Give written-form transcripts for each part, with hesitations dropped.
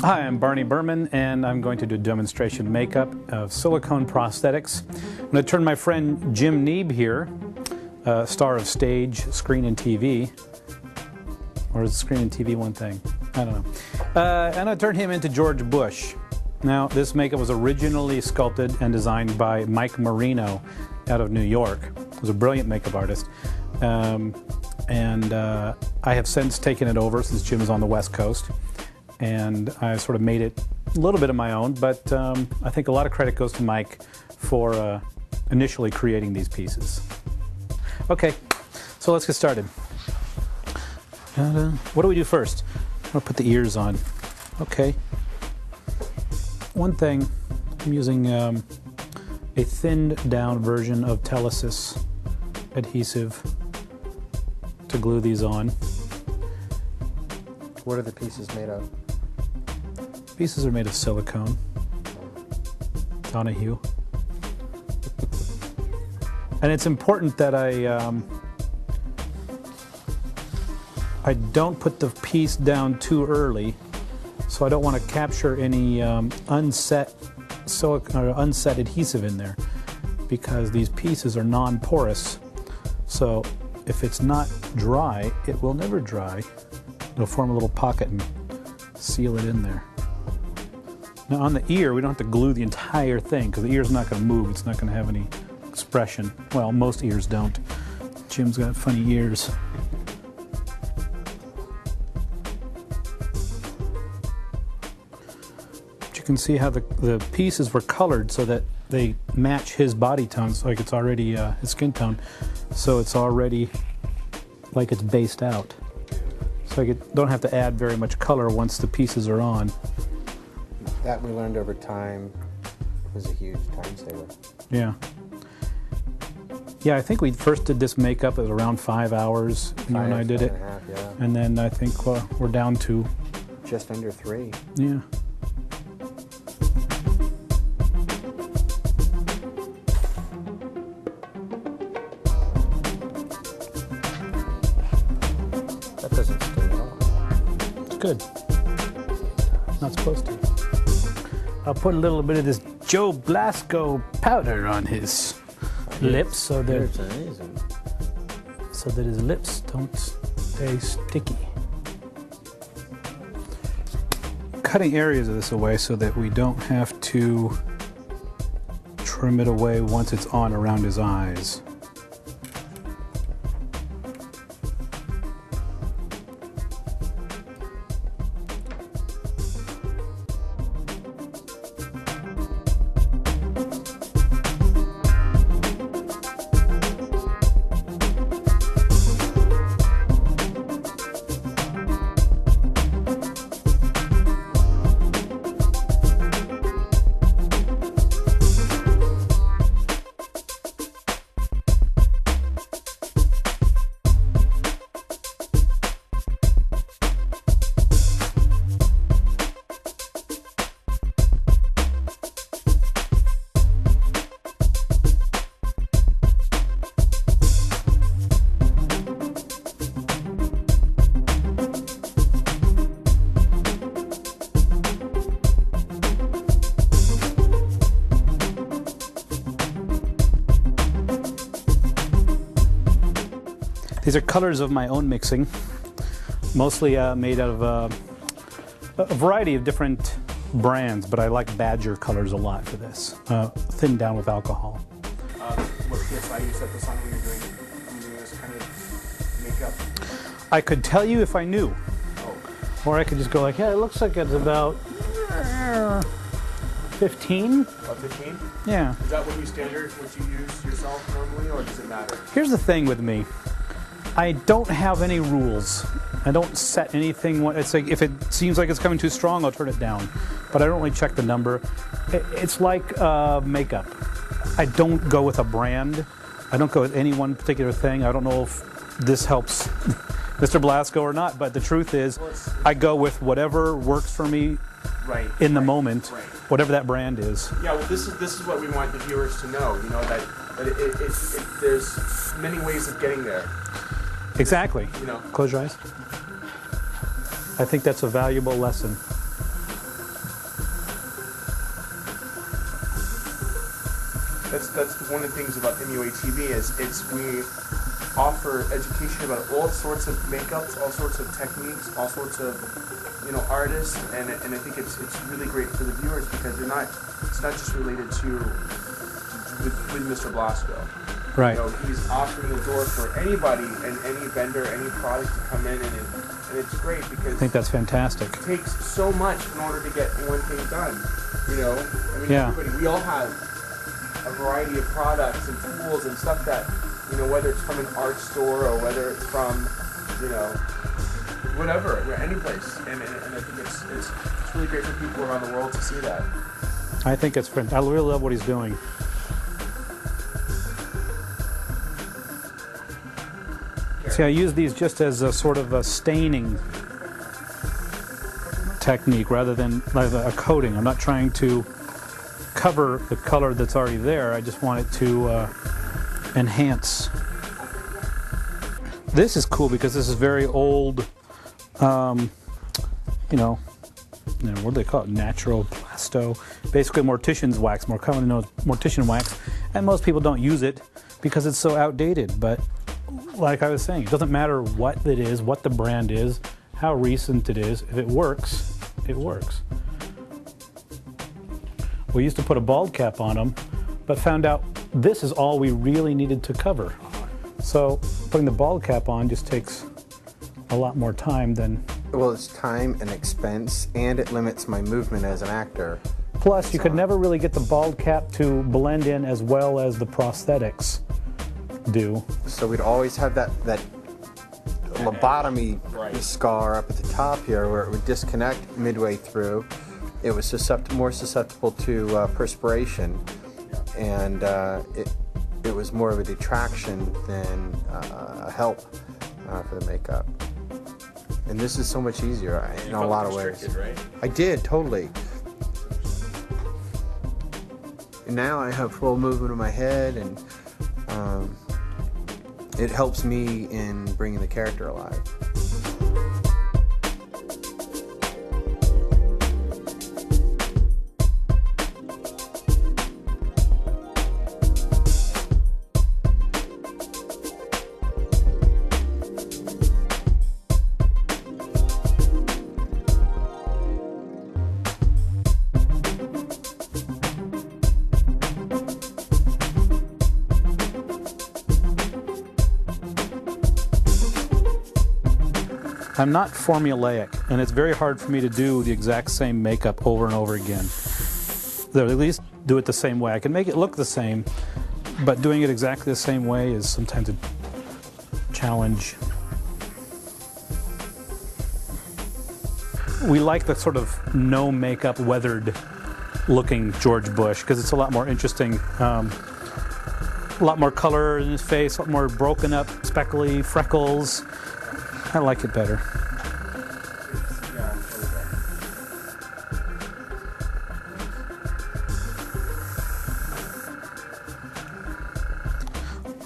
Hi, I'm Barney Burman, and I'm going to do a demonstration makeup of silicone prosthetics. I'm going to turn my friend Jim Neeb here, star of stage, screen, and TV. Or is screen and TV one thing? I don't know. And I'm going to turn him into George Bush. Now, this makeup was originally sculpted and designed by Mike Marino out of New York. He was a brilliant makeup artist. I have since taken it over since Jim is on the West Coast. And I sort of made it a little bit of my own, but I think a lot of credit goes to Mike for initially creating these pieces. Okay, so let's get started. What do we do first? I'm gonna put the ears on. Okay. One thing, I'm using a thinned down version of Telesis adhesive to glue these on. What are the pieces made of? Pieces are made of silicone. Donahue. And it's important that I don't put the piece down too early, so I don't want to capture any unset silicone or unset adhesive in there, because these pieces are non-porous. So if it's not dry, it will never dry. It'll form a little pocket and seal it in there. Now on the ear, we don't have to glue the entire thing because the ear's not going to move. It's not going to have any expression. Well, most ears don't. Jim's got funny ears. But you can see how the pieces were colored so that they match his body tone, so like it's already his skin tone, so it's already like it's based out. So I don't have to add very much color once the pieces are on. That we learned over time was a huge time saver. Yeah. Yeah, I think we first did this makeup, it was around 5 hours, you and I did it. 5.5, yeah. And then I think we're down to... just under 3. Yeah. That doesn't sting at all. It's good. Not supposed to. I'll put a little bit of this Joe Blasco powder on his lips so that his lips don't stay sticky. Cutting areas of this away so that we don't have to trim it away once it's on around his eyes. These are colors of my own mixing, mostly made out of a variety of different brands, but I like Badger colors a lot for this, thinned down with alcohol. What PSI you set this on when you're doing this kind of makeup? I could tell you if I knew, or I could just go like, yeah, it looks like it's about 15. About 15? Yeah. Is that what you use yourself normally, or does it matter? Here's the thing with me. I don't have any rules. I don't set anything. It's like if it seems like it's coming too strong, I'll turn it down. But I don't really check the number. It's like makeup. I don't go with a brand. I don't go with any one particular thing. I don't know if this helps Mr. Blasco or not, but the truth is I go with whatever works for me in the moment, whatever that brand is. Yeah, well, this is what we want the viewers to know. You know that there's many ways of getting there. Exactly. You know. Close your eyes. I think that's a valuable lesson. that's one of the things about MUATV is we offer education about all sorts of makeups, all sorts of techniques, all sorts of artists, and I think it's really great for the viewers because it's not just related to with Mr. Blasco. Right. He's offering the door for anybody and any vendor, any product to come in, and it's great because I think that's fantastic. It takes so much in order to get one thing done. Yeah. Everybody, we all have a variety of products and tools and stuff that, whether it's from an art store or whether it's from, whatever, any place. And I think it's really great for people around the world to see that. I think it's fantastic. I really love what he's doing. See, I use these just as a sort of a staining technique rather than like a coating. I'm not trying to cover the color that's already there. I just want it to enhance. This is cool because this is very old, what do they call it? Natural plasto. Basically mortician's wax, more commonly known as mortician wax. And most people don't use it because it's so outdated. But like I was saying, it doesn't matter what it is, what the brand is, how recent it is. If it works, it works. We used to put a bald cap on them, but found out this is all we really needed to cover. So putting the bald cap on just takes a lot more time than... Well, it's time and expense, and it limits my movement as an actor. Plus, you could never really get the bald cap to blend in as well as the prosthetics do. So we'd always have that lobotomy scar up at the top here where it would disconnect midway through. It was more susceptible to perspiration, and it was more of a detraction than a help for the makeup. And this is so much easier in a lot of ways. Right? I did, totally. And now I have full movement of my head, and it helps me in bringing the character alive. I'm not formulaic, and it's very hard for me to do the exact same makeup over and over again. Or at least do it the same way. I can make it look the same, but doing it exactly the same way is sometimes a challenge. We like the sort of no makeup, weathered looking George Bush because it's a lot more interesting. A lot more color in his face, a lot more broken up, speckly freckles. I like it better.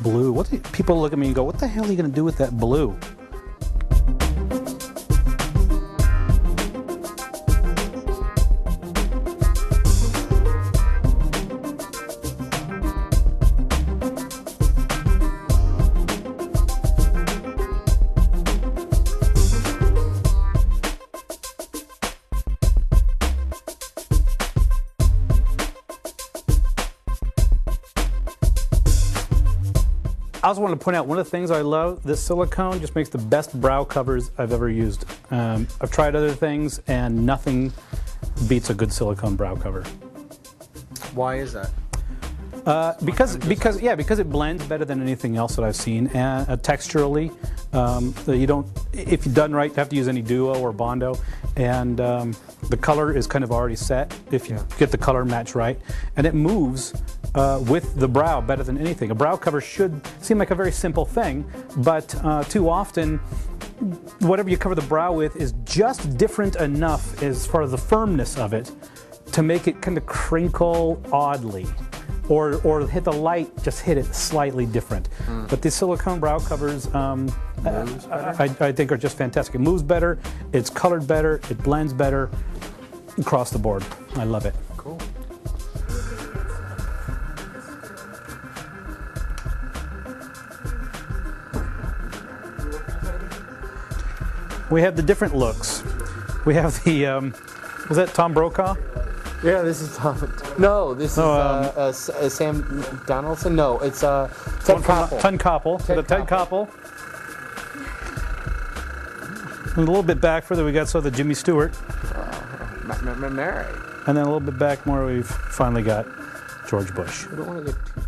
Blue. People look at me and go, what the hell are you going to do with that blue? I also want to point out one of the things I love, this silicone just makes the best brow covers I've ever used. I've tried other things and nothing beats a good silicone brow cover. Why is that? Because it blends better than anything else that I've seen, and texturally, you don't. If you're done right, you have to use any Duo or Bondo, and the color is kind of already set if you get the color match right, and it moves with the brow better than anything. A brow cover should seem like a very simple thing, but too often, whatever you cover the brow with is just different enough as far as the firmness of it to make it kind of crinkle oddly. Or hit the light, just hit it slightly different. But these silicone brow covers, I think are just fantastic. It moves better, it's colored better, it blends better across the board. I love it. Cool. we have the different looks. We have the, was that Tom Brokaw? Yeah, this is Tom. No, this is Sam Donaldson. No, it's Ted Koppel. Ted Koppel. Ted Ted Koppel. And a little bit back further, we got the Jimmy Stewart. Mary. And then a little bit back more, we've finally got George Bush. We don't want to get too